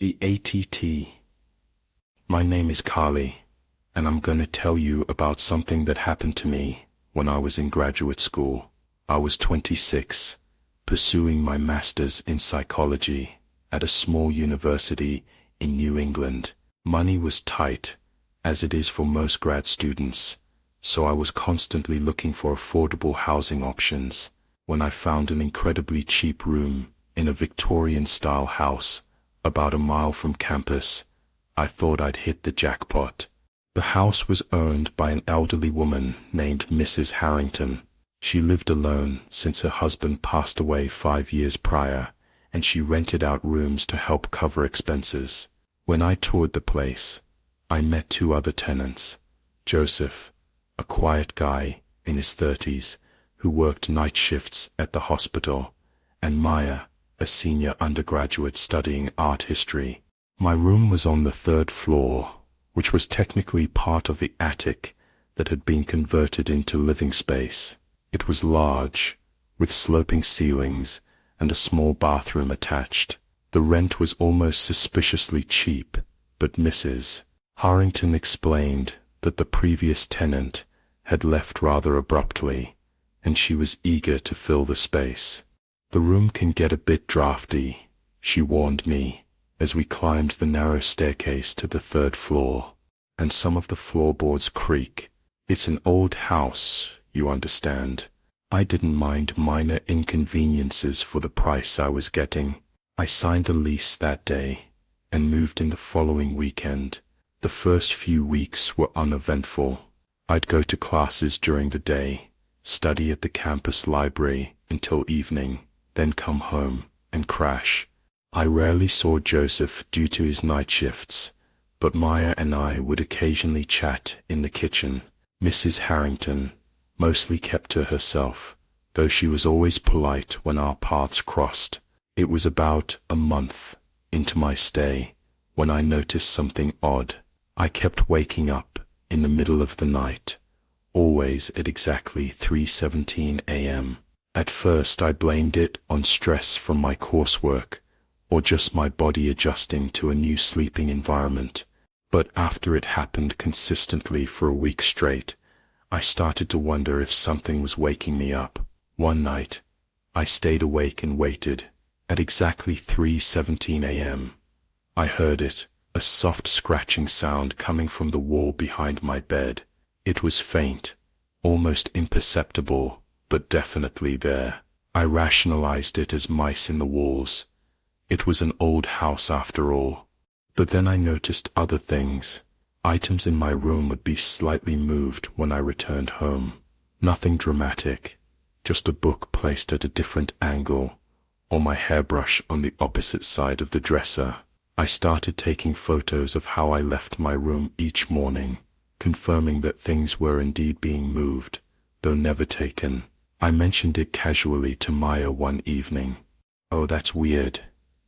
The ATT. My name is Carly, and I'm gonna tell you about something that happened to me when I was in graduate school. I was 26, pursuing my master's in psychology at a small university in New England. Money was tight, as it is for most grad students, so I was constantly looking for affordable housing options. When I found an incredibly cheap room in a Victorian-style house about a mile from campus, I thought I'd hit the jackpot. The house was owned by an elderly woman named Mrs. Harrington. She lived alone since her husband passed away 5 years prior, and she rented out rooms to help cover expenses. When I toured the place, I met 2 other tenants, Joseph, a quiet guy in his 30s who worked night shifts at the hospital, and Maya, a senior undergraduate studying art history. My room was on the 3rd floor, which was technically part of the attic that had been converted into living space. It was large, with sloping ceilings and a small bathroom attached. The rent was almost suspiciously cheap, but Mrs. Harrington explained that the previous tenant had left rather abruptly, and she was eager to fill the space. "The room can get a bit drafty," she warned me, as we climbed the narrow staircase to the 3rd floor, "and some of the floorboards creak. It's an old house, you understand." I didn't mind minor inconveniences for the price I was getting. I signed the lease that day, and moved in the following weekend. The first few weeks were uneventful. I'd go to classes during the day, study at the campus library until evening, then come home and crash. I rarely saw Joseph due to his night shifts, but Maya and I would occasionally chat in the kitchen. Mrs. Harrington mostly kept to herself, though she was always polite when our paths crossed. It was about a month into my stay when I noticed something odd. I kept waking up in the middle of the night, always at exactly 3:17 a.m. At first I blamed it on stress from my coursework, or just my body adjusting to a new sleeping environment. But after it happened consistently for a week straight, I started to wonder if something was waking me up. One night, I stayed awake and waited. At exactly 3:17 a.m., I heard it, a soft scratching sound coming from the wall behind my bed. It was faint, almost imperceptible, but definitely there. I rationalized it as mice in the walls. It was an old house after all. But then I noticed other things. Items in my room would be slightly moved when I returned home. Nothing dramatic, just a book placed at a different angle, or my hairbrush on the opposite side of the dresser. I started taking photos of how I left my room each morning, confirming that things were indeed being moved, though never taken. I mentioned it casually to Maya one evening. "Oh, that's weird,"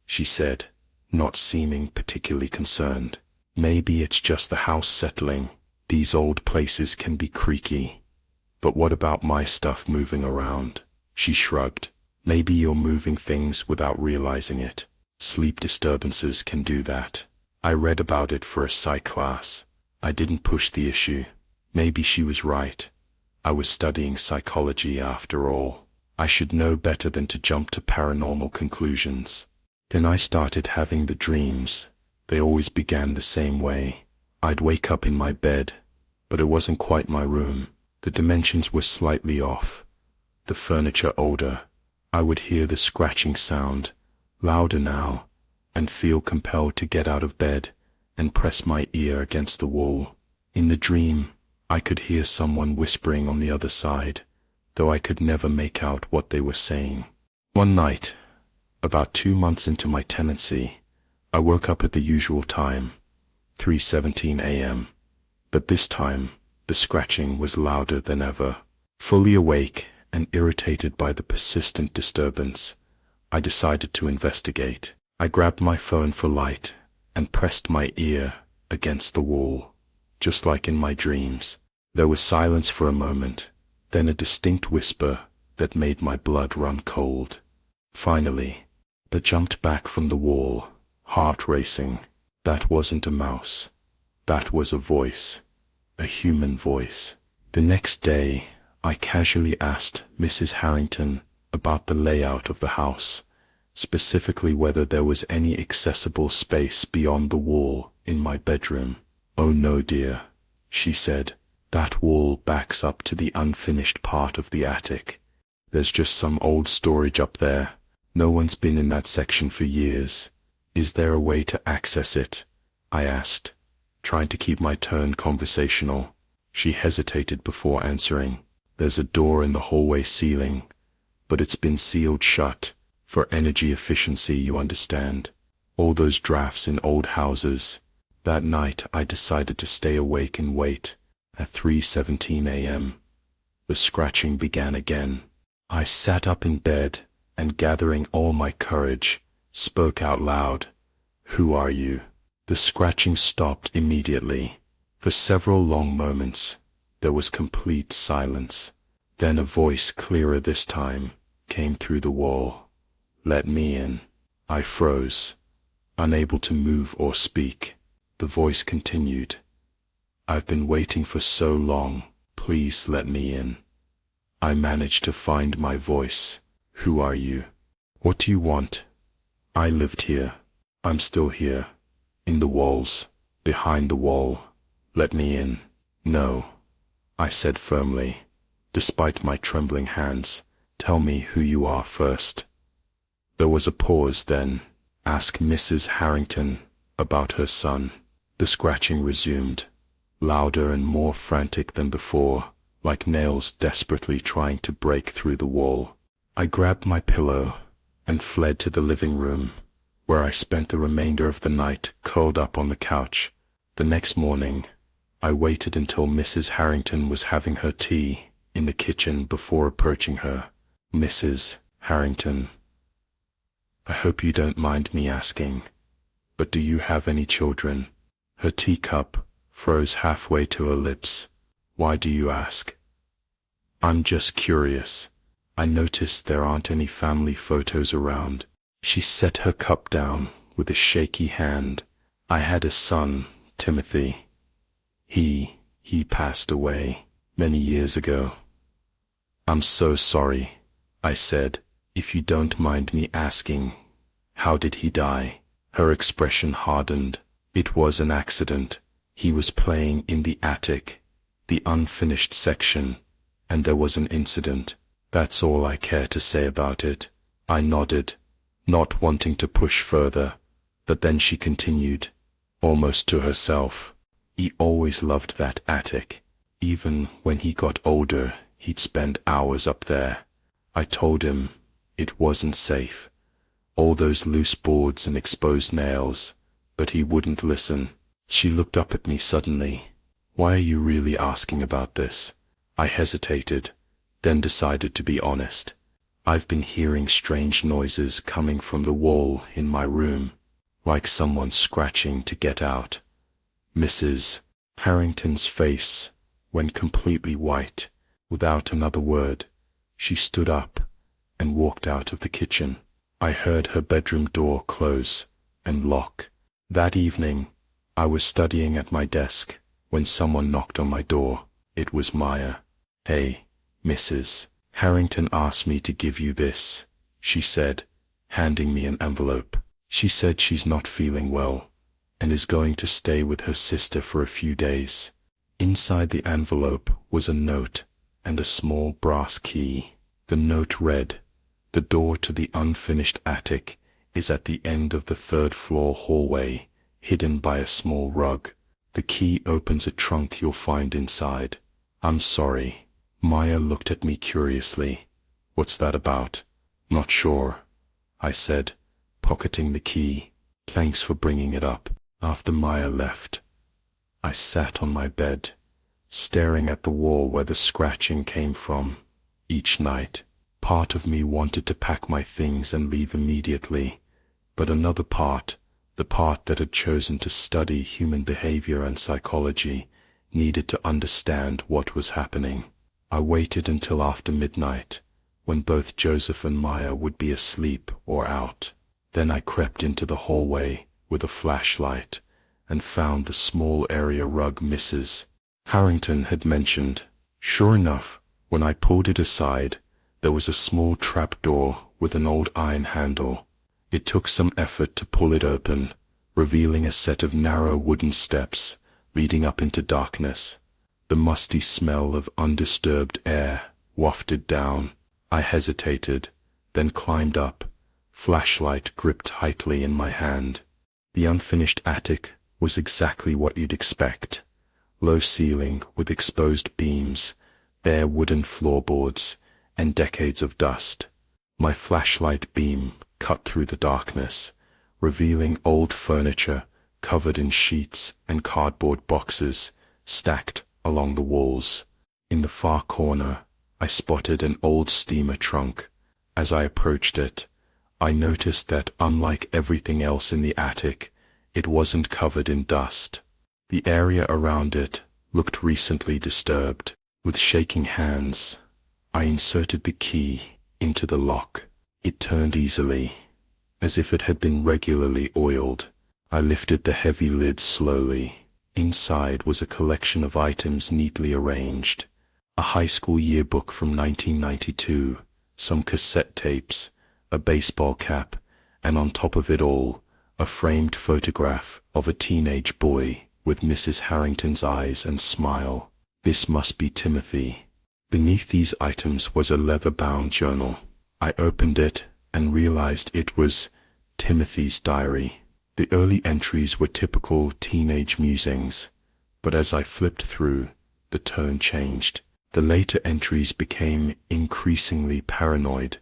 she said, not seeming particularly concerned. "Maybe it's just the house settling. These old places can be creaky. But what about my stuff moving around?" She shrugged. "Maybe you're moving things without realizing it. Sleep disturbances can do that. I read about it for a psych class. I didn't push the issue. Maybe she was right. I was studying psychology after all. I should know better than to jump to paranormal conclusions." Then I started having the dreams. They always began the same way. I'd wake up in my bed, but it wasn't quite my room. The dimensions were slightly off, the furniture older. I would hear the scratching sound, louder now, and feel compelled to get out of bed and press my ear against the wall. In the dream, I could hear someone whispering on the other side, though I could never make out what they were saying. One night, about 2 months into my tenancy, I woke up at the usual time, 3:17 a.m., but this time the scratching was louder than ever. Fully awake and irritated by the persistent disturbance, I decided to investigate. I grabbed my phone for light and pressed my ear against the wall, just like in my dreams. There was silence for a moment, then a distinct whisper that made my blood run cold. Finally, I jumped back from the wall, heart racing. That wasn't a mouse. That was a voice. A human voice. The next day, I casually asked Mrs. Harrington about the layout of the house, specifically whether there was any accessible space beyond the wall in my bedroom. "Oh no, dear," she said. "That wall backs up to the unfinished part of the attic. There's just some old storage up there. No one's been in that section for years. Is there a way to access it?" I asked, trying to keep my tone conversational. She hesitated before answering. "There's a door in the hallway ceiling, but it's been sealed shut, for energy efficiency, you understand. All those drafts in old houses." That night I decided to stay awake and wait. At 3:17 a.m., the scratching began again. I sat up in bed and, gathering all my courage, spoke out loud. "Who are you?" The scratching stopped immediately. For several long moments, there was complete silence. Then a voice, clearer this time, came through the wall. "Let me in." I froze, unable to move or speak. The voice continued. "I've been waiting for so long. Please let me in." I managed to find my voice. "Who are you? What do you want?" "I lived here. I'm still here. In the walls. Behind the wall. Let me in." "No," I said firmly, despite my trembling hands. "Tell me who you are first." There was a pause, then. "Ask Mrs. Harrington about her son." The scratching resumed, louder and more frantic than before, like nails desperately trying to break through the wall. I grabbed my pillow and fled to the living room, where I spent the remainder of the night curled up on the couch. The next morning, I waited until Mrs. Harrington was having her tea in the kitchen before approaching her. "Mrs. Harrington, I hope you don't mind me asking, but do you have any children?" Her teacup froze halfway to her lips. "Why do you ask?" "I'm just curious. I noticed there aren't any family photos around." She set her cup down with a shaky hand. "I had a son, Timothy. He passed away many years ago." "I'm so sorry," I said. "If you don't mind me asking, how did he die?" Her expression hardened. "It was an accident. He was playing in the attic, the unfinished section, and there was an incident. That's all I care to say about it." I nodded, not wanting to push further, but then she continued, almost to herself. "He always loved that attic. Even when he got older, he'd spend hours up there. I told him it wasn't safe. All those loose boards and exposed nails, but he wouldn't listen." She looked up at me suddenly. "Why are you really asking about this?" I hesitated, then decided to be honest. "I've been hearing strange noises coming from the wall in my room, like someone scratching to get out." Mrs. Harrington's face went completely white. Without another word, she stood up and walked out of the kitchen. I heard her bedroom door close and lock. That evening, I was studying at my desk when someone knocked on my door. It was Maya. "Hey, Mrs. Harrington asked me to give you this," she said, handing me an envelope. "She said she's not feeling well and is going to stay with her sister for a few days." Inside the envelope was a note and a small brass key. The note read, "The door to the unfinished attic is at the end of the third-floor hallway, hidden by a small rug. The key opens a trunk you'll find inside." "I'm sorry." Maya looked at me curiously. "What's that about?" "Not sure," I said, pocketing the key. "Thanks for bringing it up." After Maya left, I sat on my bed, staring at the wall where the scratching came from. Each night, part of me wanted to pack my things and leave immediately, but another part, the part that had chosen to study human behavior and psychology, needed to understand what was happening. I waited until after midnight, when both Joseph and Maya would be asleep or out. Then I crept into the hallway with a flashlight and found the small area rug Mrs. Harrington had mentioned. Sure enough, when I pulled it aside, there was a small trapdoor with an old iron handle. It took some effort to pull it open, revealing a set of narrow wooden steps leading up into darkness. The musty smell of undisturbed air wafted down. I hesitated, then climbed up, flashlight gripped tightly in my hand. The unfinished attic was exactly what you'd expect. Low ceiling with exposed beams, bare wooden floorboards, and decades of dust. My flashlight beam cut through the darkness, revealing old furniture covered in sheets and cardboard boxes stacked along the walls. In the far corner, I spotted an old steamer trunk. As I approached it, I noticed that unlike everything else in the attic, it wasn't covered in dust. The area around it looked recently disturbed. With shaking hands, I inserted the key into the lock. It turned easily, as if it had been regularly oiled. I lifted the heavy lid slowly. Inside was a collection of items neatly arranged. A high school yearbook from 1992, some cassette tapes, a baseball cap, and on top of it all, a framed photograph of a teenage boy with Mrs. Harrington's eyes and smile. This must be Timothy. Beneath these items was a leather-bound journal. I opened it and realized it was Timothy's diary. The early entries were typical teenage musings, but as I flipped through, the tone changed. The later entries became increasingly paranoid,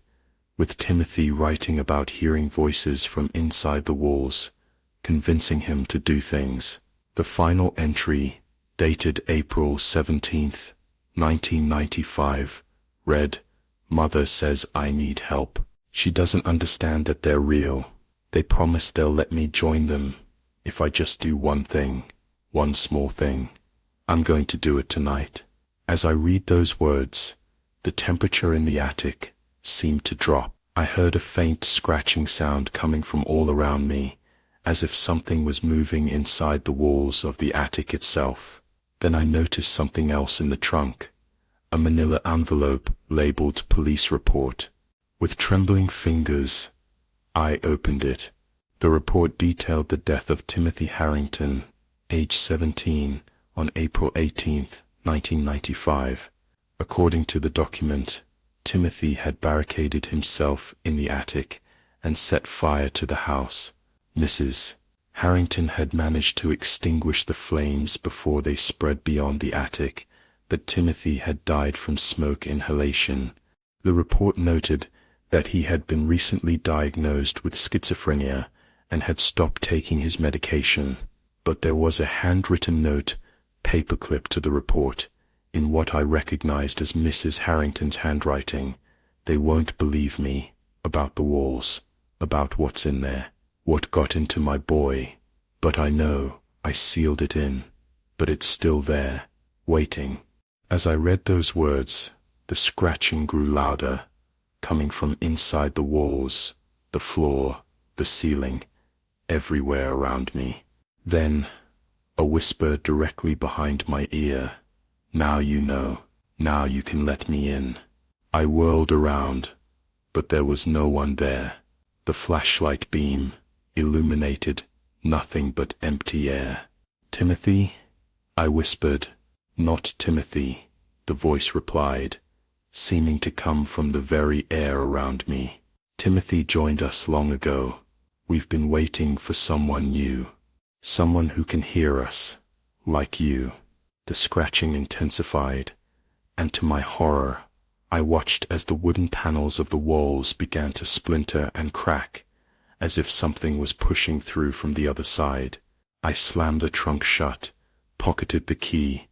with Timothy writing about hearing voices from inside the walls, convincing him to do things. The final entry, dated April 17th, 1995, read, "Mother says I need help. She doesn't understand that they're real. They promise they'll let me join them if I just do one thing, one small thing. I'm going to do it tonight." As I read those words, the temperature in the attic seemed to drop. I heard a faint scratching sound coming from all around me, as if something was moving inside the walls of the attic itself. Then I noticed something else in the trunk, a manila envelope labeled police report. With trembling fingers, I opened it. The report detailed the death of Timothy Harrington, age 17, on April 18th, 1995. According to the document, Timothy had barricaded himself in the attic and set fire to the house. Mrs. Harrington had managed to extinguish the flames before they spread beyond the attic, but Timothy had died from smoke inhalation. The report noted that he had been recently diagnosed with schizophrenia and had stopped taking his medication, but there was a handwritten note paperclipped to the report, in what I recognized as Mrs. Harrington's handwriting. "They won't believe me about the walls, about what's in there, what got into my boy, but I know I sealed it in, but it's still there, waiting." As I read those words, the scratching grew louder, coming from inside the walls, the floor, the ceiling, everywhere around me. Then, a whisper directly behind my ear, "Now you know, now you can let me in." I whirled around, but there was no one there. The flashlight beam illuminated nothing but empty air. "Timothy?" I whispered. "Not Timothy," the voice replied, seeming to come from the very air around me. "Timothy joined us long ago. We've been waiting for someone new, someone who can hear us, like you." The scratching intensified, and to my horror, I watched as the wooden panels of the walls began to splinter and crack, as if something was pushing through from the other side. I slammed the trunk shut, pocketed the key,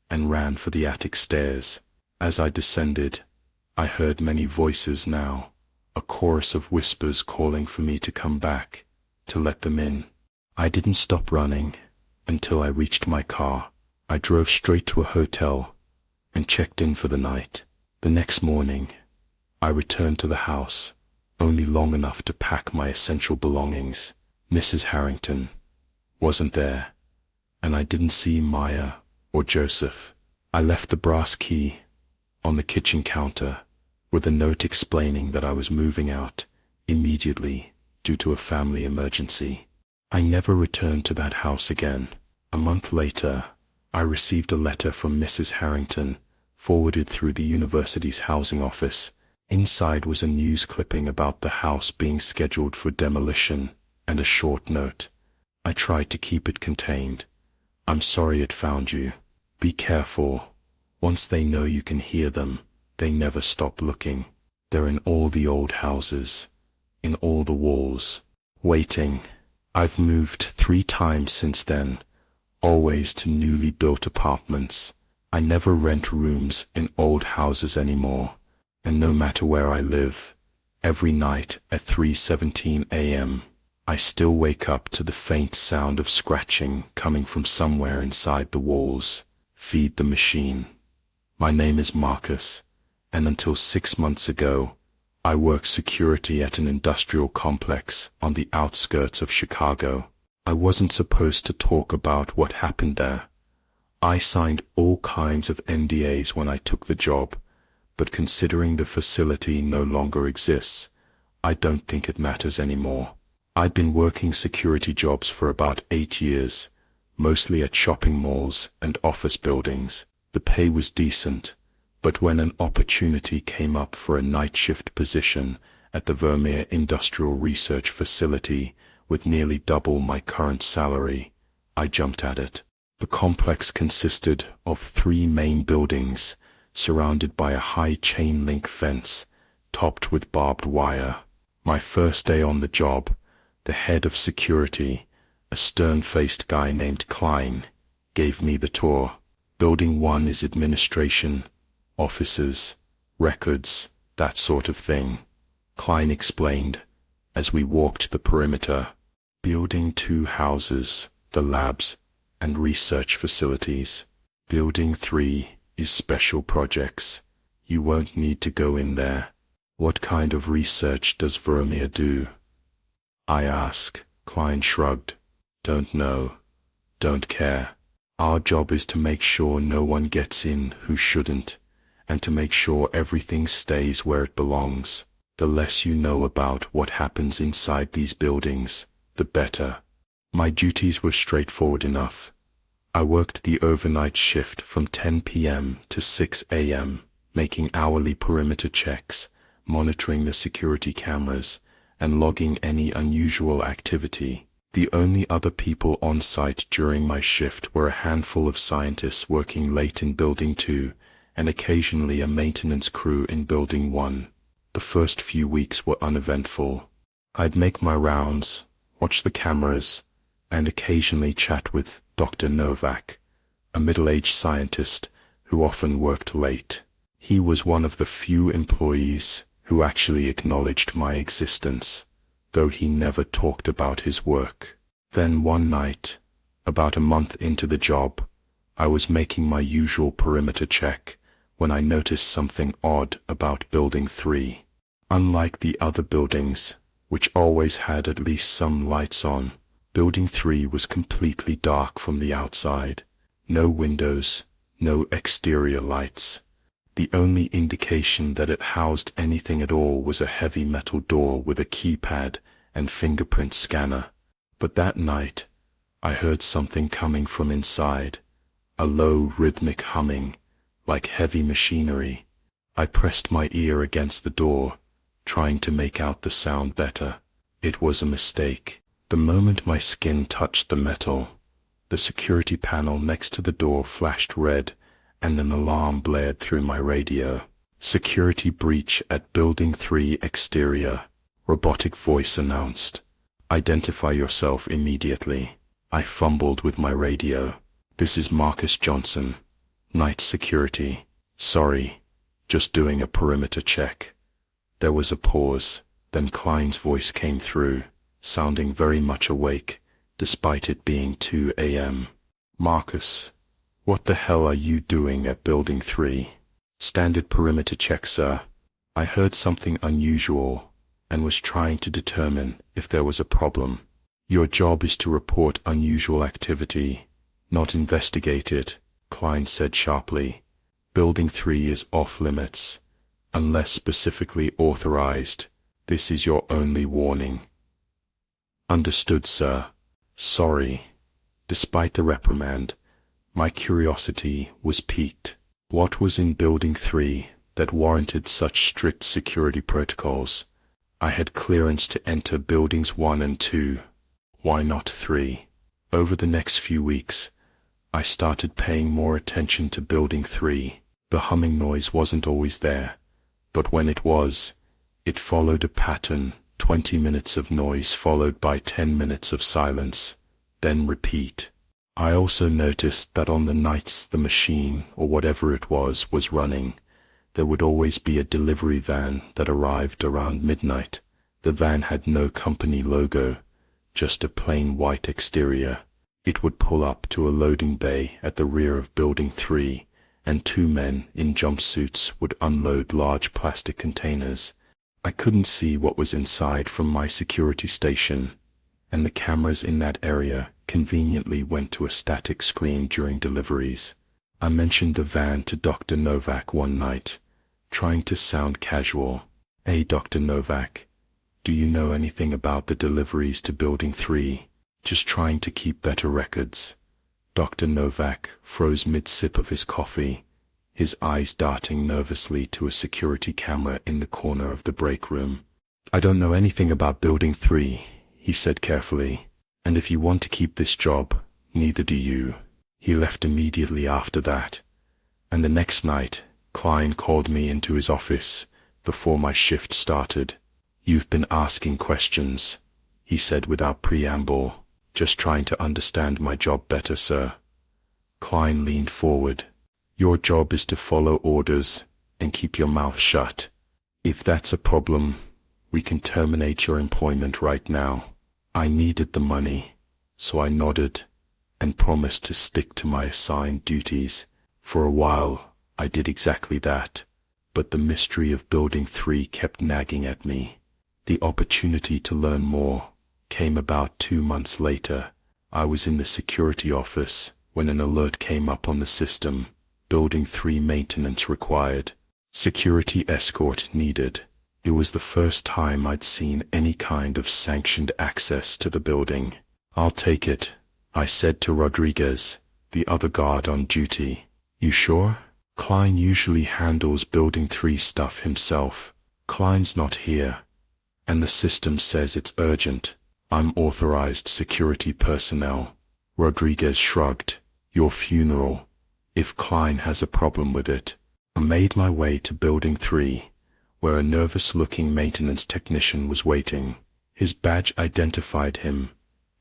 and ran for the attic stairs. As I descended, I heard many voices now, a chorus of whispers calling for me to come back, to let them in. I didn't stop running until I reached my car. I drove straight to a hotel and checked in for the night. The next morning, I returned to the house, only long enough to pack my essential belongings. Mrs. Harrington wasn't there, and I didn't see Maya or Joseph. I left the brass key on the kitchen counter with a note explaining that I was moving out immediately due to a family emergency. I never returned to that house again. A month later, I received a letter from Mrs. Harrington, forwarded through the university's housing office. Inside was a news clipping about the house being scheduled for demolition and a short note. I tried to keep it contained. "I'm sorry it found you. Be careful. Once they know you can hear them, they never stop looking. They're in all the old houses, in all the walls, waiting." I've moved 3 times since then, always to newly built apartments. I never rent rooms in old houses anymore, and no matter where I live, every night at 3:17 a.m., I still wake up to the faint sound of scratching coming from somewhere inside the walls. Feed the machine. My name is Marcus, and until 6 months ago, I worked security at an industrial complex on the outskirts of Chicago. I wasn't supposed to talk about what happened there. I signed all kinds of NDAs when I took the job, but considering the facility no longer exists, I don't think it matters anymore. I'd been working security jobs for about 8 years, mostly at shopping malls and office buildings. The pay was decent, but when an opportunity came up for a night shift position at the Vermeer Industrial Research Facility with nearly double my current salary, I jumped at it. The complex consisted of 3 main buildings, surrounded by a high chain-link fence, topped with barbed wire. My first day on the job, the head of security, a stern-faced guy named Klein, gave me the tour. Building 1 is administration, offices, records, that sort of thing, Klein explained, as we walked the perimeter. Building 2 houses the labs and research facilities. Building 3 is special projects. You won't need to go in there. What kind of research does Vermeer do? I asked. Klein shrugged. Don't know. Don't care. Our job is to make sure no one gets in who shouldn't, and to make sure everything stays where it belongs. The less you know about what happens inside these buildings, the better. My duties were straightforward enough. I worked the overnight shift from 10 p.m. to 6 a.m., making hourly perimeter checks, monitoring the security cameras, and logging any unusual activity. The only other people on site during my shift were a handful of scientists working late in Building 2, and occasionally a maintenance crew in Building 1. The first few weeks were uneventful. I'd make my rounds, watch the cameras, and occasionally chat with Dr. Novak, a middle-aged scientist who often worked late. He was one of the few employees who actually acknowledged my existence, though he never talked about his work. Then one night, about a month into the job, I was making my usual perimeter check when I noticed something odd about Building 3. Unlike the other buildings, which always had at least some lights on, Building 3 was completely dark from the outside. No windows, no exterior lights. The only indication that it housed anything at all was a heavy metal door with a keypad and fingerprint scanner. But that night, I heard something coming from inside, a low rhythmic humming, like heavy machinery. I pressed my ear against the door, trying to make out the sound better. It was a mistake. The moment my skin touched the metal, the security panel next to the door flashed red, and an alarm blared through my radio. Security breach at Building 3 exterior, robotic voice announced. Identify yourself immediately. I fumbled with my radio. This is Marcus Johnson, night security. Sorry, just doing a perimeter check. There was a pause, then Klein's voice came through, sounding very much awake, despite it being 2 a.m. Marcus, what the hell are you doing at Building 3? Standard perimeter check, sir. I heard something unusual and was trying to determine if there was a problem. Your job is to report unusual activity, not investigate it, Klein said sharply. Building 3 is off limits, unless specifically authorized. This is your only warning. Understood, sir. Sorry. Despite the reprimand, my curiosity was piqued. What was in Building 3 that warranted such strict security protocols? I had clearance to enter Buildings 1 and 2. Why not 3? Over the next few weeks, I started paying more attention to Building 3. The humming noise wasn't always there, but when it was, it followed a pattern: 20 minutes of noise followed by 10 minutes of silence, then repeat. I also noticed that on the nights the machine, or whatever it was running, there would always be a delivery van that arrived around midnight. The van had no company logo, just a plain white exterior. It would pull up to a loading bay at the rear of Building 3, and 2 men in jumpsuits would unload large plastic containers. I couldn't see what was inside from my security station, and the cameras in that area conveniently went to a static screen during deliveries. I mentioned the van to Dr. Novak one night, trying to sound casual. "Hey, Dr. Novak, do you know anything about the deliveries to Building 3? Just trying to keep better records." Dr. Novak froze mid-sip of his coffee, his eyes darting nervously to a security camera in the corner of the break room. "I don't know anything about Building 3, he said carefully, "and if you want to keep this job, neither do you." He left immediately after that, and the next night, Klein called me into his office before my shift started. "You've been asking questions," he said without preamble. "Just trying to understand my job better, sir." Klein leaned forward. "Your job is to follow orders and keep your mouth shut. If that's a problem, we can terminate your employment right now." I needed the money, so I nodded and promised to stick to my assigned duties. For a while, I did exactly that, but the mystery of Building 3 kept nagging at me. The opportunity to learn more came about 2 months later. I was in the security office when an alert came up on the system: Building 3 maintenance required. Security escort needed. It was the first time I'd seen any kind of sanctioned access to the building. "I'll take it," I said to Rodriguez, the other guard on duty. "You sure? Klein usually handles Building 3 stuff himself. Klein's not here, and the system says it's urgent. I'm authorized security personnel." Rodriguez shrugged. "Your funeral, if Klein has a problem with it." I made my way to Building 3, where a nervous-looking maintenance technician was waiting. His badge identified him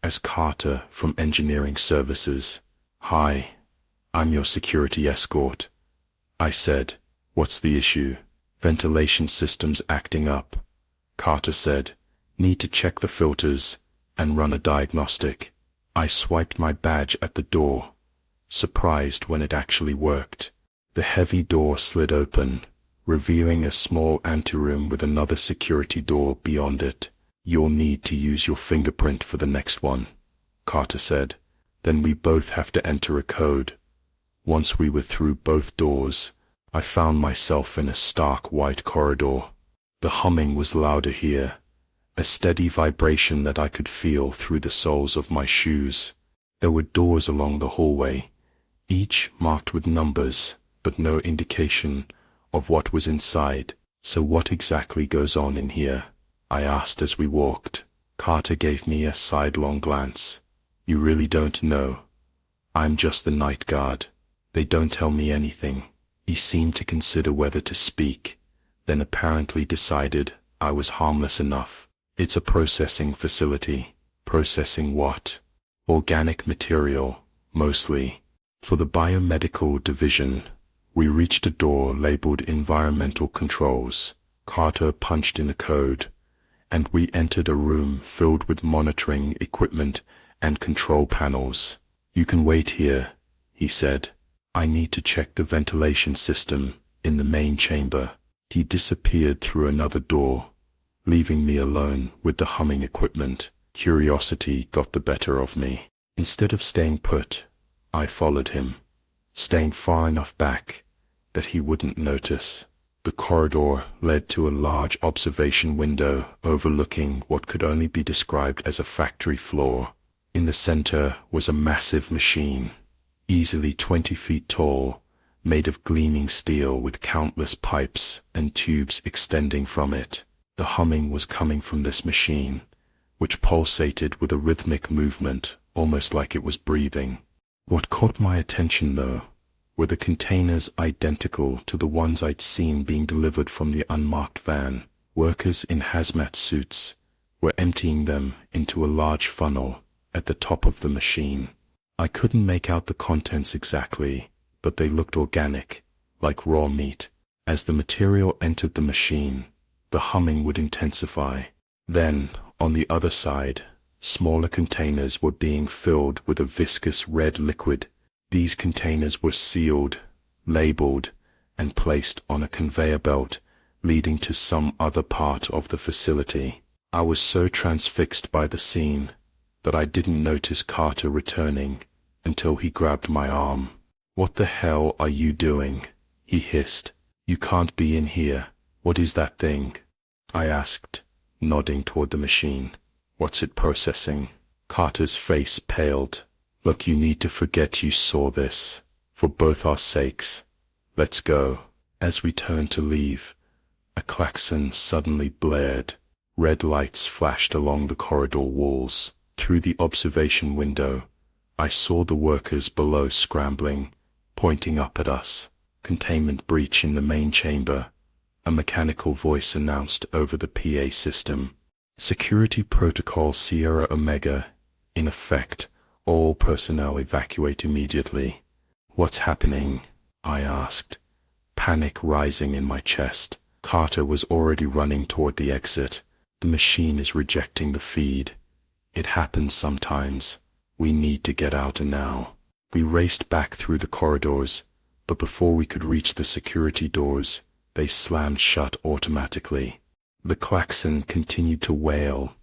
as Carter from Engineering Services. "Hi, I'm your security escort," I said. "What's the issue?" "Ventilation system's acting up," Carter said. "Need to check the filters and run a diagnostic." I swiped my badge at the door, surprised when it actually worked. The heavy door slid open, revealing a small anteroom with another security door beyond it. "You'll need to use your fingerprint for the next one," Carter said. "Then we both have to enter a code." Once we were through both doors, I found myself in a stark white corridor. The humming was louder here, a steady vibration that I could feel through the soles of my shoes. There were doors along the hallway, each marked with numbers, but no indication of what was inside. "So what exactly goes on in here?" I asked as we walked. Carter gave me a sidelong glance. "You really don't know. I'm just the night guard. They don't tell me anything." He seemed to consider whether to speak, then apparently decided I was harmless enough. "It's a processing facility." "Processing what?" "Organic material, mostly." For the biomedical division, we reached a door labeled Environmental Controls. Carter punched in a code, and we entered a room filled with monitoring equipment and control panels. "You can wait here," he said. "I need to check the ventilation system in the main chamber." He disappeared through another door, leaving me alone with the humming equipment. Curiosity got the better of me. Instead of staying put, I followed him, staying far enough back that he wouldn't notice. The corridor led to a large observation window overlooking what could only be described as a factory floor. In the center was a massive machine, easily 20 feet tall, made of gleaming steel with countless pipes and tubes extending from it. The humming was coming from this machine, which pulsated with a rhythmic movement, almost like it was breathing. What caught my attention, though, were the containers identical to the ones I'd seen being delivered from the unmarked van. Workers in hazmat suits were emptying them into a large funnel at the top of the machine. I couldn't make out the contents exactly, but they looked organic, like raw meat. As the material entered the machine, the humming would intensify. Then, on the other side, smaller containers were being filled with a viscous red liquid. These containers were sealed, labeled, and placed on a conveyor belt leading to some other part of the facility. I was so transfixed by the scene that I didn't notice Carter returning until he grabbed my arm. "What the hell are you doing?" he hissed. "You can't be in here. What is that thing?" I asked, nodding toward the machine. "What's it processing?" Carter's face paled. "Look, you need to forget you saw this. For both our sakes. Let's go." As we turned to leave, a klaxon suddenly blared. Red lights flashed along the corridor walls. Through the observation window, I saw the workers below scrambling, pointing up at us. "Containment breach in the main chamber," a mechanical voice announced over the PA system. "Security Protocol Sierra Omega, in effect. All personnel evacuate immediately." "What's happening?" I asked, panic rising in my chest. Carter was already running toward the exit. "The machine is rejecting the feed. It happens sometimes. We need to get out now." We raced back through the corridors, but before we could reach the security doors, they slammed shut automatically. The klaxon continued to wail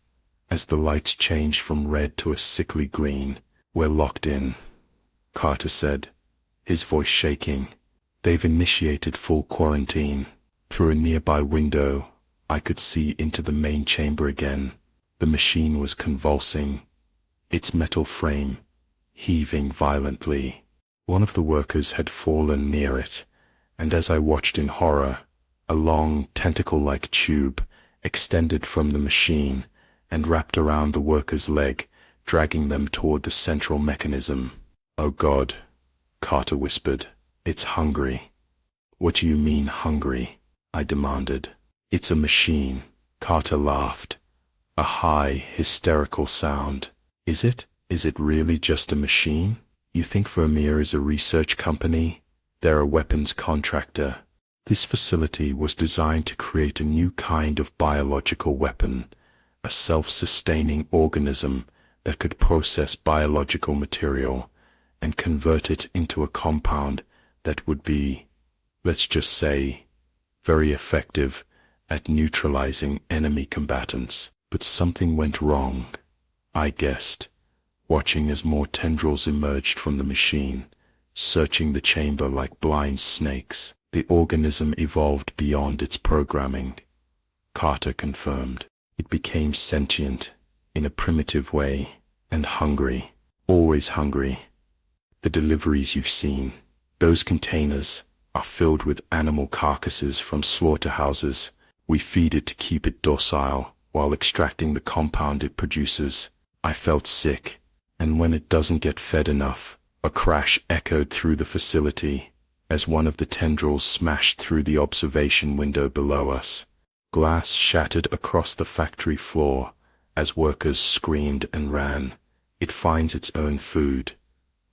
as the lights changed from red to a sickly green. "We're locked in," Carter said, his voice shaking. "They've initiated full quarantine." Through a nearby window, I could see into the main chamber again. The machine was convulsing, its metal frame heaving violently. One of the workers had fallen near it, and as I watched in horror, a long, tentacle-like tube extended from the machine and wrapped around the worker's leg, dragging them toward the central mechanism. "Oh God," Carter whispered. "It's hungry." "What do you mean, hungry?" I demanded. "It's a machine." Carter laughed, a high, hysterical sound. "Is it? Is it really just a machine? You think Vermeer is a research company? They're a weapons contractor. This facility was designed to create a new kind of biological weapon, a self-sustaining organism that could process biological material and convert it into a compound that would be, let's just say, very effective at neutralizing enemy combatants. But something went wrong, I guessed, watching as more tendrils emerged from the machine, searching the chamber like blind snakes. The organism evolved beyond its programming, Carter confirmed. It became sentient, in a primitive way, and hungry, always hungry. The deliveries you've seen, those containers, are filled with animal carcasses from slaughterhouses. We feed it to keep it docile, while extracting the compound it produces. I felt sick, and when it doesn't get fed enough, a crash echoed through the facility as one of the tendrils smashed through the observation window below us. Glass shattered across the factory floor as workers screamed and ran. "It finds its own food,"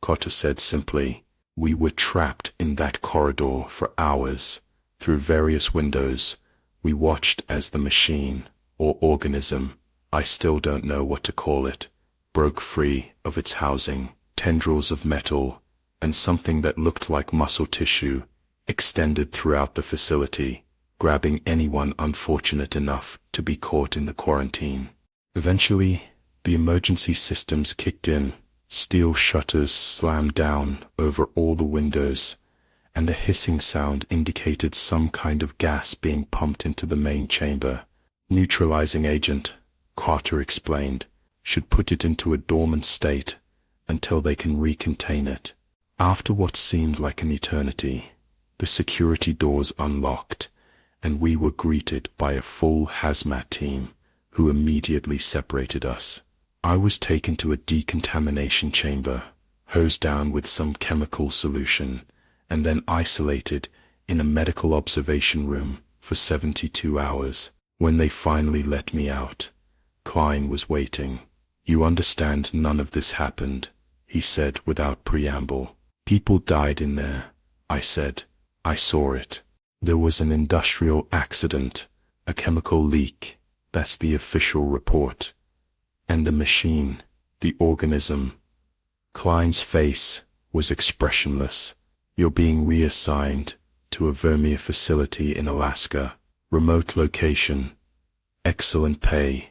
Carter said simply. We were trapped in that corridor for hours. Through various windows, we watched as the machine, or organism, I still don't know what to call it, broke free of its housing. Tendrils of metal and something that looked like muscle tissue extended throughout the facility, grabbing anyone unfortunate enough to be caught in the quarantine. Eventually, The emergency systems kicked in, steel shutters slammed down over all the windows, and a hissing sound indicated some kind of gas being pumped into the main chamber. Neutralizing agent, Carter explained, should put it into a dormant state until they can recontain it. After what seemed like an eternity, the security doors unlocked, and we were greeted by a full hazmat team who immediately separated us. I was taken to a decontamination chamber, hosed down with some chemical solution, and then isolated in a medical observation room for 72 hours. When they finally let me out, Klein was waiting. "You understand none of this happened," he said without preamble. "People died in there," I said. "I saw it. There was an industrial accident, a chemical leak, that's the official report. And the machine, the organism." Klein's face was expressionless. "You're being reassigned to a Vermeer facility in Alaska. Remote location, excellent pay,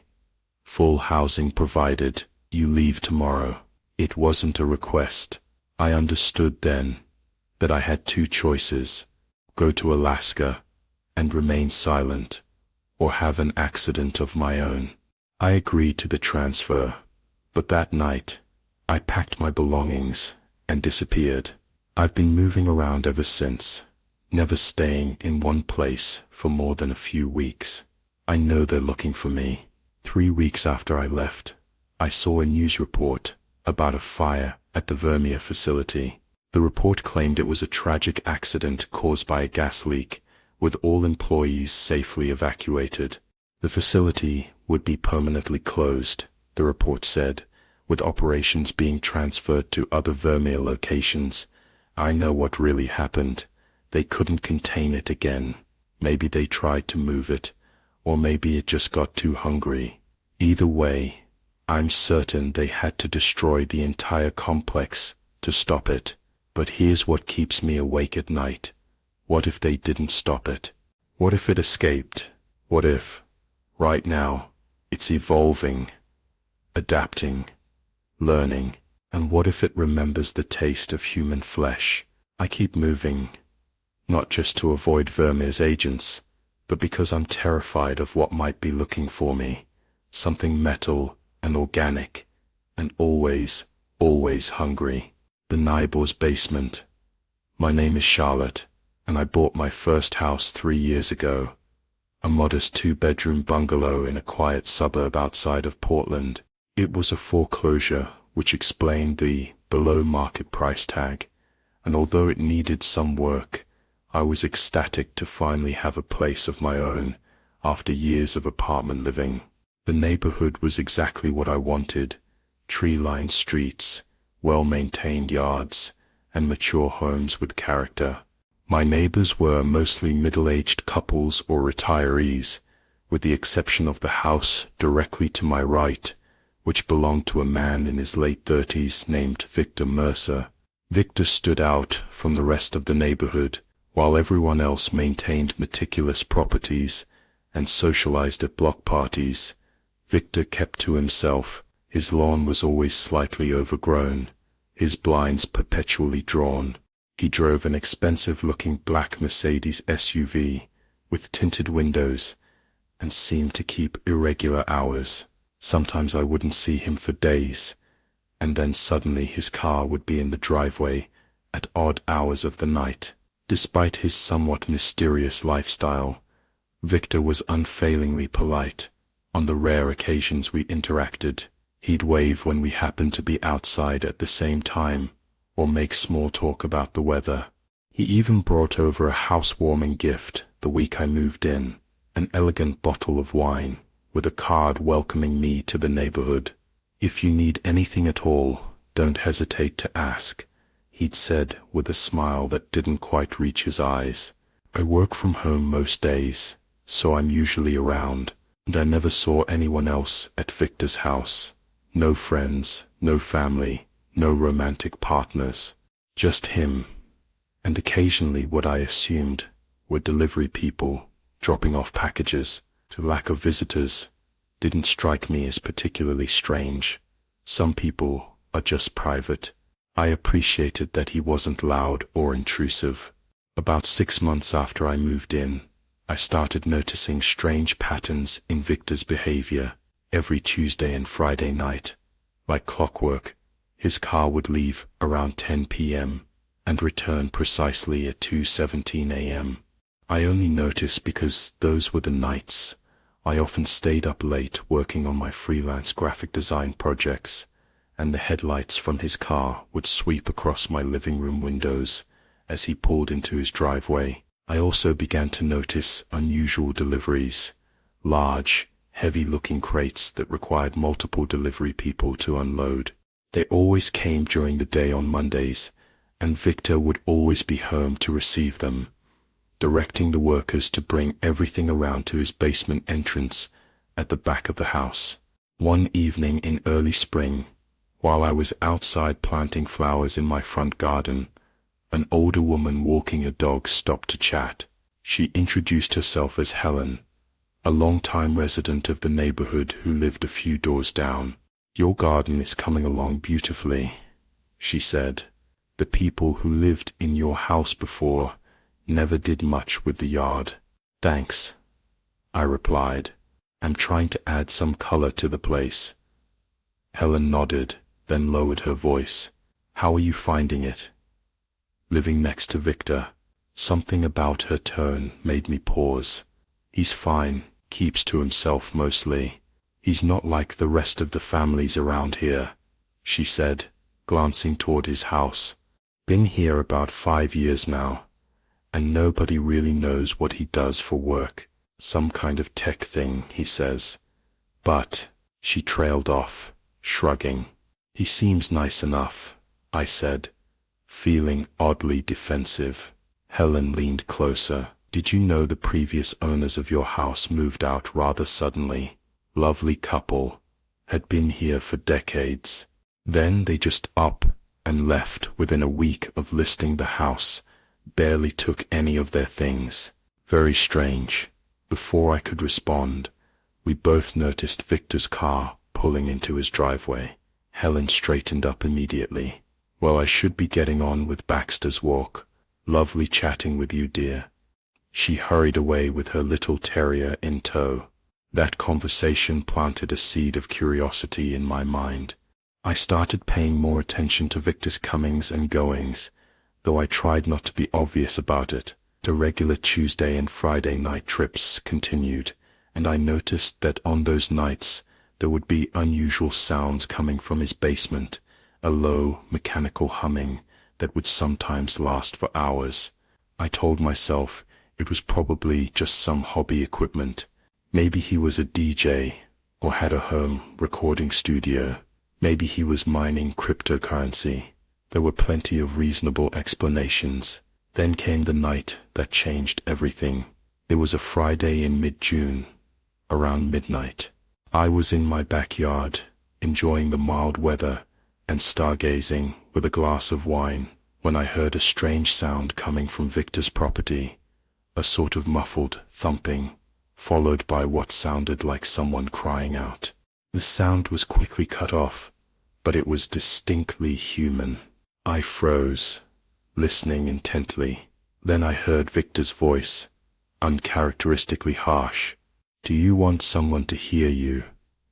full housing provided. You leave tomorrow." It wasn't a request. I understood then that I had two choices: go to Alaska and remain silent, or have an accident of my own. I agreed to the transfer, but that night, I packed my belongings and disappeared. I've been moving around ever since, never staying in one place for more than a few weeks. I know they're looking for me. 3 weeks after I left, I saw a news report about a fire at the Vermeer facility. The report claimed it was a tragic accident caused by a gas leak, with all employees safely evacuated. The facility would be permanently closed, the report said, with operations being transferred to other Vermeer locations. I know what really happened. They couldn't contain it again. Maybe they tried to move it, or maybe it just got too hungry. Either way, I'm certain they had to destroy the entire complex to stop it. But here's what keeps me awake at night. What if they didn't stop it? What if it escaped? What if, right now, it's evolving, adapting, learning? And what if it remembers the taste of human flesh? I keep moving, not just to avoid Vermeer's agents, but because I'm terrified of what might be looking for me. Something metal and organic, and always, always hungry. The Nybor's basement. My name is Charlotte, and I bought my first house 3 years ago. A modest 2-bedroom bungalow in a quiet suburb outside of Portland. It was a foreclosure, which explained the below-market price tag, and although it needed some work, I was ecstatic to finally have a place of my own after years of apartment living. The neighborhood was exactly what I wanted: tree-lined streets, well-maintained yards, and mature homes with character. My neighbors were mostly middle-aged couples or retirees, with the exception of the house directly to my right, which belonged to a man in his late 30s named Victor Mercer. Victor stood out from the rest of the neighborhood, while everyone else maintained meticulous properties and socialized at block parties. Victor kept to himself. His lawn was always slightly overgrown, his blinds perpetually drawn. He drove an expensive-looking black Mercedes SUV with tinted windows and seemed to keep irregular hours. Sometimes I wouldn't see him for days, and then suddenly his car would be in the driveway at odd hours of the night. Despite his somewhat mysterious lifestyle, Victor was unfailingly polite. On the rare occasions we interacted, he'd wave when we happened to be outside at the same time, or make small talk about the weather. He even brought over a housewarming gift the week I moved in, an elegant bottle of wine, with a card welcoming me to the neighborhood. "If you need anything at all, don't hesitate to ask," he'd said with a smile that didn't quite reach his eyes. I work from home most days, so I'm usually around, and I never saw anyone else at Victor's house. No friends, no family, no romantic partners. Just him, and occasionally what I assumed were delivery people dropping off packages. To lack of visitors, didn't strike me as particularly strange. Some people are just private. I appreciated that he wasn't loud or intrusive. About 6 months after I moved in, I started noticing strange patterns in Victor's behavior. Every Tuesday and Friday night, like clockwork, his car would leave around 10 p.m. and return precisely at 2:17 a.m. I only noticed because those were the nights I often stayed up late working on my freelance graphic design projects, and the headlights from his car would sweep across my living room windows as he pulled into his driveway. I also began to notice unusual deliveries, large, heavy-looking crates that required multiple delivery people to unload. They always came during the day on Mondays, and Victor would always be home to receive them, directing the workers to bring everything around to his basement entrance at the back of the house. One evening in early spring, while I was outside planting flowers in my front garden, an older woman walking a dog stopped to chat. She introduced herself as Helen, a long-time resident of the neighborhood who lived a few doors down. "Your garden is coming along beautifully," she said. "The people who lived in your house before never did much with the yard." "Thanks," I replied. "I'm trying to add some color to the place." Helen nodded, then lowered her voice. "How are you finding it?" Living next to Victor. Something about her tone made me pause. "He's fine, keeps to himself mostly. He's not like the rest of the families around here," she said, glancing toward his house. "Been here about 5 years now, and nobody really knows what he does for work. Some kind of tech thing, he says. But," she trailed off, shrugging. "He seems nice enough," I said, feeling oddly defensive. Helen leaned closer. "Did you know the previous owners of your house moved out rather suddenly? Lovely couple, had been here for decades. Then they just up and left within a week of listing the house, barely took any of their things. Very strange." Before I could respond, we both noticed Victor's car pulling into his driveway. Helen straightened up immediately. "Well, I should be getting on with Baxter's walk. Lovely chatting with you, dear." She hurried away with her little terrier in tow. That conversation planted a seed of curiosity in my mind. I started paying more attention to Victor's comings and goings, though I tried not to be obvious about it. The regular Tuesday and Friday night trips continued, and I noticed that on those nights there would be unusual sounds coming from his basement, a low, mechanical humming that would sometimes last for hours. I told myself it was probably just some hobby equipment. Maybe he was a DJ, or had a home recording studio. Maybe he was mining cryptocurrency. There were plenty of reasonable explanations. Then came the night that changed everything. It was a Friday in mid-June, around midnight. I was in my backyard, enjoying the mild weather and stargazing with a glass of wine, when I heard a strange sound coming from Victor's property, a sort of muffled thumping, followed by what sounded like someone crying out. The sound was quickly cut off, but it was distinctly human. I froze, listening intently. Then I heard Victor's voice, uncharacteristically harsh. "Do you want someone to hear you?"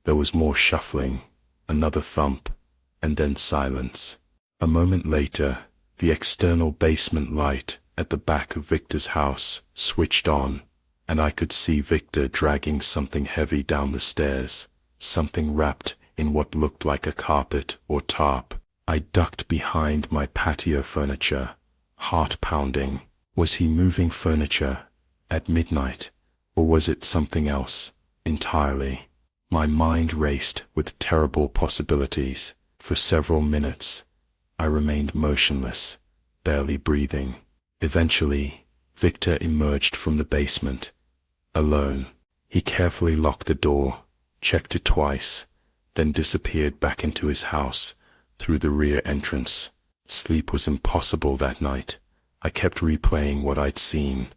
There was more shuffling, another thump, and then silence. A moment later, the external basement light at the back of Victor's house switched on, and I could see Victor dragging something heavy down the stairs, something wrapped in what looked like a carpet or tarp. I ducked behind my patio furniture, heart pounding. Was he moving furniture at midnight, or was it something else entirely? My mind raced with terrible possibilities. For several minutes, I remained motionless, barely breathing. Eventually, Victor emerged from the basement, alone. He carefully locked the door, checked it twice, then disappeared back into his house through the rear entrance. Sleep was impossible that night. I kept replaying what I'd seen,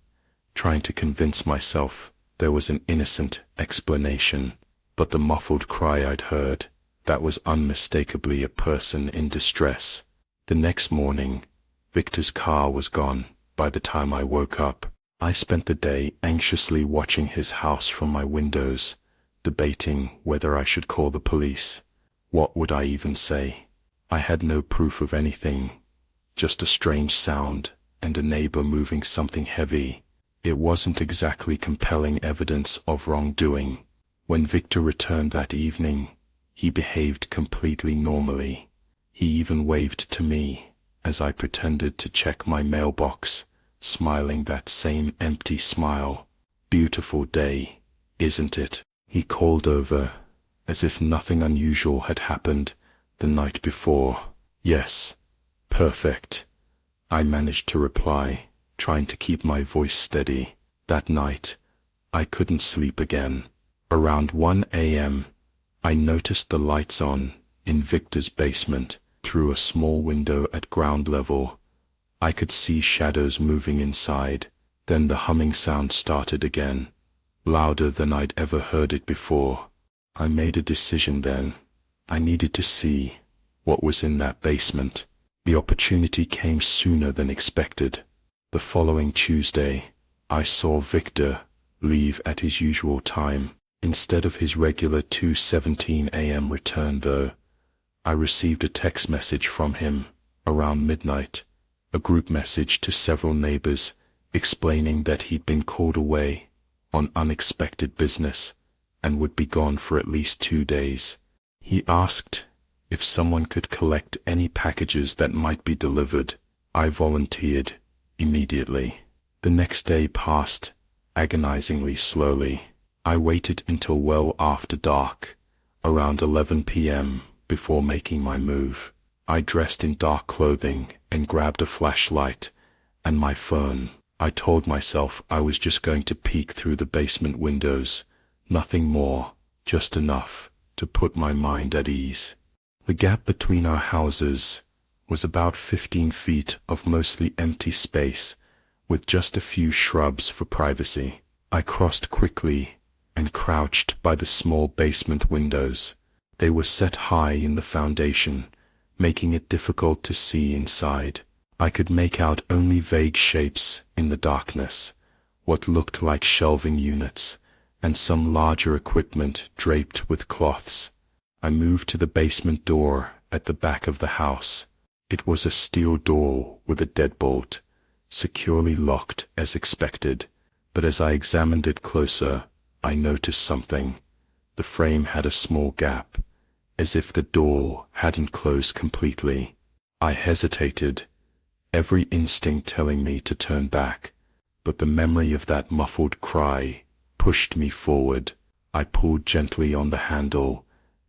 trying to convince myself there was an innocent explanation, but the muffled cry I'd heard, that was unmistakably a person in distress. The next morning, Victor's car was gone. By the time I woke up, I spent the day anxiously watching his house from my windows, debating whether I should call the police. What would I even say? I had no proof of anything, just a strange sound and a neighbor moving something heavy. It wasn't exactly compelling evidence of wrongdoing. When Victor returned that evening, he behaved completely normally. He even waved to me as I pretended to check my mailbox, smiling that same empty smile. Beautiful day, isn't it? He called over, as if nothing unusual had happened the night before. Yes, perfect, I managed to reply, trying to keep my voice steady. That night, I couldn't sleep again. Around 1 a.m., I noticed the lights on in Victor's basement. Through a small window at ground level, I could see shadows moving inside. Then the humming sound started again, louder than I'd ever heard it before. I made a decision then. I needed to see what was in that basement. The opportunity came sooner than expected. The following Tuesday, I saw Victor leave at his usual time. Instead of his regular 2:17 a.m. return though, I received a text message from him around midnight, a group message to several neighbors explaining that he'd been called away on unexpected business and would be gone for at least 2 days. He asked if someone could collect any packages that might be delivered. I volunteered immediately. The next day passed agonizingly slowly. I waited until well after dark, around 11 p.m., before making my move. I dressed in dark clothing and grabbed a flashlight and my phone. I told myself I was just going to peek through the basement windows, nothing more, just enough to put my mind at ease. The gap between our houses was about 15 feet of mostly empty space, with just a few shrubs for privacy. I crossed quickly and crouched by the small basement windows. They were set high in the foundation, making it difficult to see inside. I could make out only vague shapes in the darkness, what looked like shelving units, and some larger equipment draped with cloths. I moved to the basement door at the back of the house. It was a steel door with a deadbolt, securely locked as expected, but as I examined it closer, I noticed something. The frame had a small gap, as if the door hadn't closed completely. I hesitated, every instinct telling me to turn back, but the memory of that muffled cry pushed me forward. I pulled gently on the handle,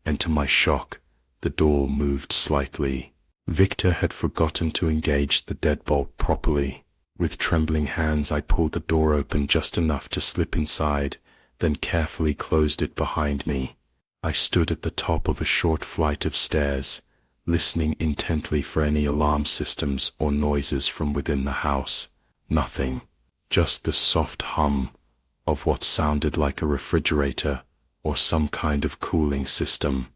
and to my shock, the door moved slightly. Victor had forgotten to engage the deadbolt properly. With trembling hands I pulled the door open just enough to slip inside, then carefully closed it behind me. I stood at the top of a short flight of stairs, listening intently for any alarm systems or noises from within the house. Nothing, just the soft hum of what sounded like a refrigerator or some kind of cooling system.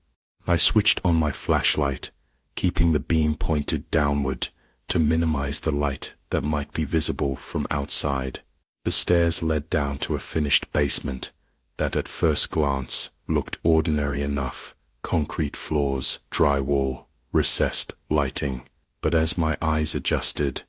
I switched on my flashlight, keeping the beam pointed downward to minimize the light that might be visible from outside. The stairs led down to a finished basement that at first glance looked ordinary enough: concrete floors, drywall, recessed lighting. But as my eyes adjusted,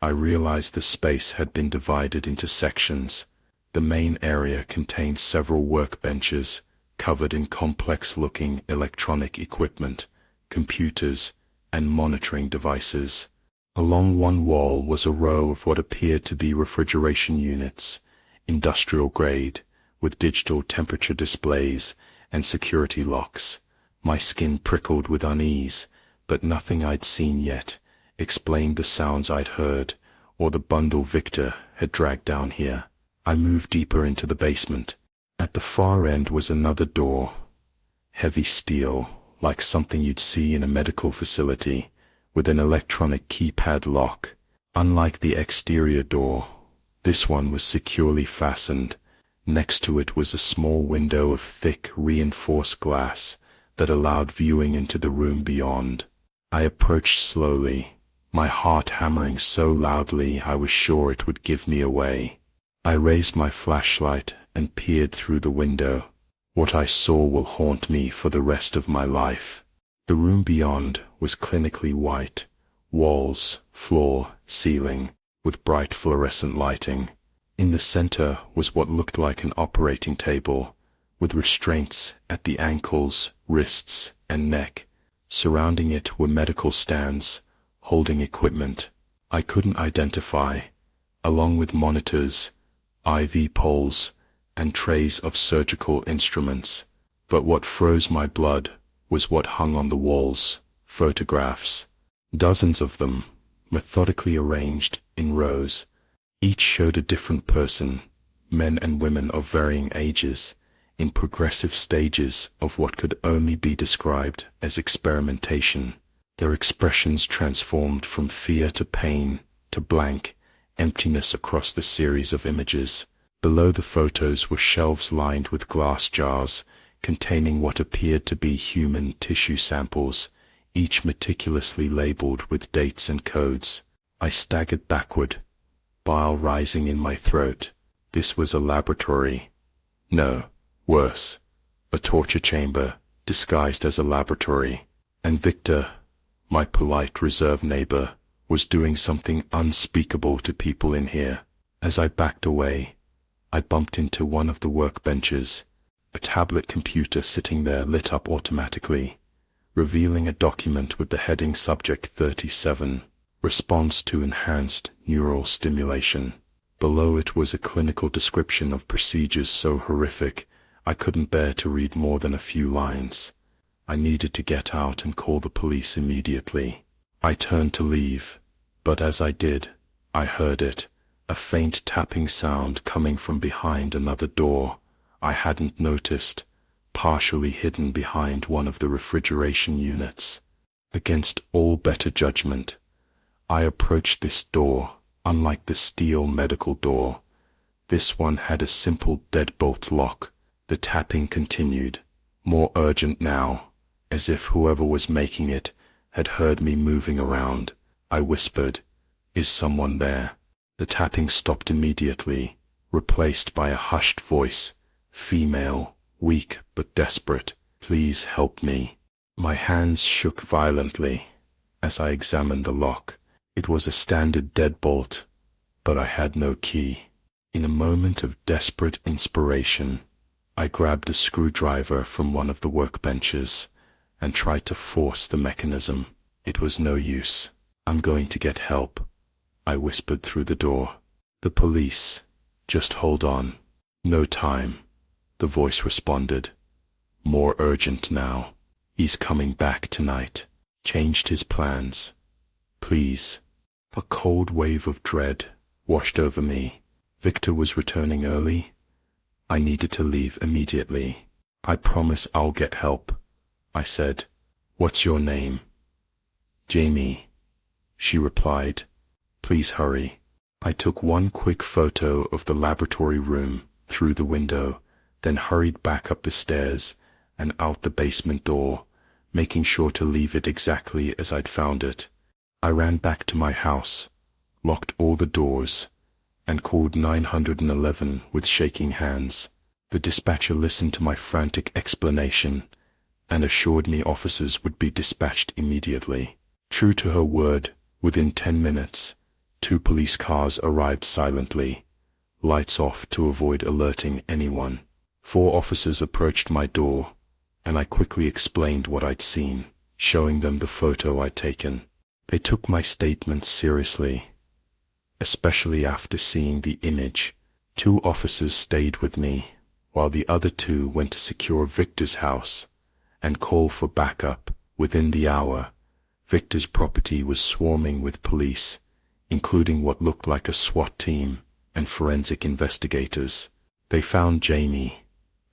I realized the space had been divided into sections. The main area contained several workbenches covered in complex-looking electronic equipment, computers, and monitoring devices. Along one wall was a row of what appeared to be refrigeration units, industrial grade, with digital temperature displays and security locks. My skin prickled with unease, but nothing I'd seen yet explained the sounds I'd heard or the bundle Victor had dragged down here. I moved deeper into the basement. At the far end was another door, heavy steel, like something you'd see in a medical facility, with an electronic keypad lock. Unlike the exterior door, this one was securely fastened, Next to it was a small window of thick, reinforced glass that allowed viewing into the room beyond. I approached slowly, my heart hammering so loudly I was sure it would give me away. I raised my flashlight and peered through the window. What I saw will haunt me for the rest of my life. The room beyond was clinically white, walls, floor, ceiling, with bright fluorescent lighting. In the center was what looked like an operating table, with restraints at the ankles, wrists, and neck. Surrounding it were medical stands, holding equipment I couldn't identify, along with monitors, IV poles, and trays of surgical instruments. But what froze my blood was what hung on the walls: photographs. Dozens of them, methodically arranged in rows. Each showed a different person, men and women of varying ages, in progressive stages of what could only be described as experimentation. Their expressions transformed from fear to pain to blank emptiness across the series of images. Below the photos were shelves lined with glass jars containing what appeared to be human tissue samples, each meticulously labeled with dates and codes. I staggered backward, bile rising in my throat. This was a laboratory. No, worse, a torture chamber disguised as a laboratory. And Victor, my polite, reserved neighbor, was doing something unspeakable to people in here. As I backed away, I bumped into one of the workbenches, a tablet computer sitting there lit up automatically, revealing a document with the heading Subject 37, Response to Enhanced Neural Stimulation. Below it was a clinical description of procedures so horrific I couldn't bear to read more than a few lines. I needed to get out and call the police immediately. I turned to leave, but as I did, I heard it, a faint tapping sound coming from behind another door I hadn't noticed, partially hidden behind one of the refrigeration units. Against all better judgment, I approached this door. Unlike the steel medical door, this one had a simple deadbolt lock. The tapping continued, more urgent now, as if whoever was making it had heard me moving around. I whispered, "Is someone there?" The tapping stopped immediately, replaced by a hushed voice, female, weak but desperate. "Please help me." My hands shook violently as I examined the lock. It was a standard deadbolt, but I had no key. In a moment of desperate inspiration, I grabbed a screwdriver from one of the workbenches and tried to force the mechanism. It was no use. "I'm going to get help," I whispered through the door. "The police. Just hold on." "No time," the voice responded, more urgent now. "He's coming back tonight. Changed his plans. Please." A cold wave of dread washed over me. Victor was returning early. I needed to leave immediately. "I promise I'll get help," I said. "What's your name?" "Jamie," she replied. "Please hurry." I took one quick photo of the laboratory room through the window, then hurried back up the stairs and out the basement door, making sure to leave it exactly as I'd found it. I ran back to my house, locked all the doors, and called 911 with shaking hands. The dispatcher listened to my frantic explanation and assured me officers would be dispatched immediately. True to her word, within 10 minutes, 2 police cars arrived silently, lights off to avoid alerting anyone. 4 officers approached my door, and I quickly explained what I'd seen, showing them the photo I'd taken. They took my statements seriously, especially after seeing the image. 2 officers stayed with me, while the other 2 went to secure Victor's house and call for backup. Within the hour, Victor's property was swarming with police, including what looked like a SWAT team and forensic investigators. They found Jamie,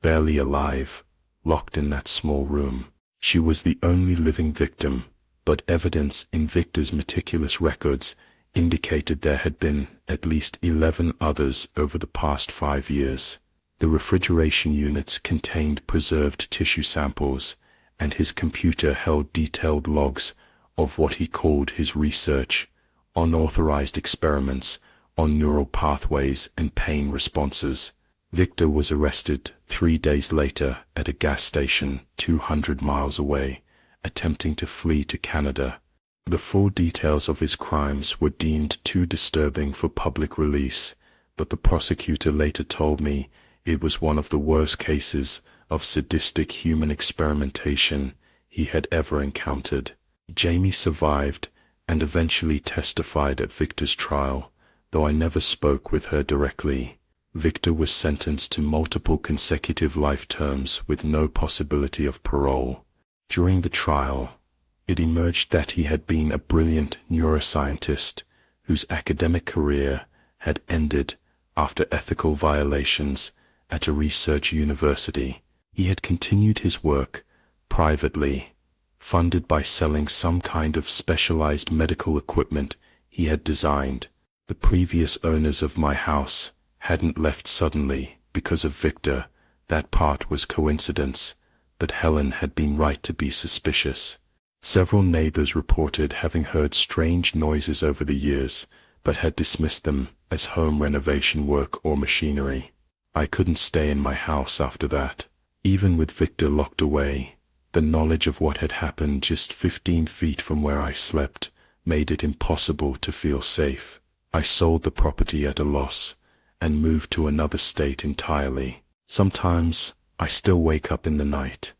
barely alive, locked in that small room. She was the only living victim, but evidence in Victor's meticulous records indicated there had been at least 11 others over the past 5 years. The refrigeration units contained preserved tissue samples, and his computer held detailed logs of what he called his research, unauthorized experiments on neural pathways and pain responses. Victor was arrested 3 days later at a gas station 200 miles away, attempting to flee to Canada. The full details of his crimes were deemed too disturbing for public release, but the prosecutor later told me it was one of the worst cases of sadistic human experimentation he had ever encountered. Jamie survived and eventually testified at Victor's trial, though I never spoke with her directly. Victor was sentenced to multiple consecutive life terms with no possibility of parole. During the trial, it emerged that he had been a brilliant neuroscientist whose academic career had ended after ethical violations at a research university. He had continued his work privately, funded by selling some kind of specialized medical equipment he had designed. The previous owners of my house hadn't left suddenly because of Victor. That part was coincidence, but Helen had been right to be suspicious. Several neighbors reported having heard strange noises over the years, but had dismissed them as home renovation work or machinery. I couldn't stay in my house after that. Even with Victor locked away, the knowledge of what had happened just 15 feet from where I slept made it impossible to feel safe. I sold the property at a loss and moved to another state entirely. Sometimes I still wake up in the night,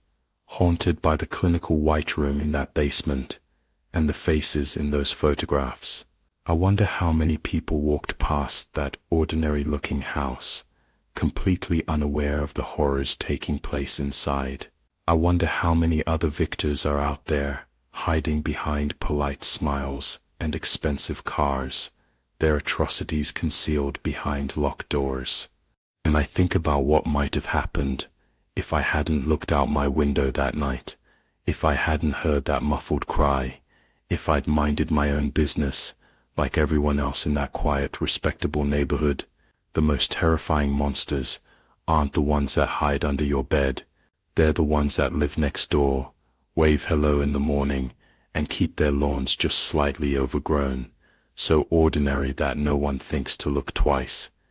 haunted by the clinical white room in that basement and the faces in those photographs. I wonder how many people walked past that ordinary-looking house, completely unaware of the horrors taking place inside. I wonder how many other Victors are out there, hiding behind polite smiles and expensive cars, their atrocities concealed behind locked doors. And I think about what might have happened if I hadn't looked out my window that night, if I hadn't heard that muffled cry, if I'd minded my own business, like everyone else in that quiet, respectable neighborhood. The most terrifying monsters aren't the ones that hide under your bed. They're the ones that live next door, wave hello in the morning, and keep their lawns just slightly overgrown, so ordinary that no one thinks to look twice.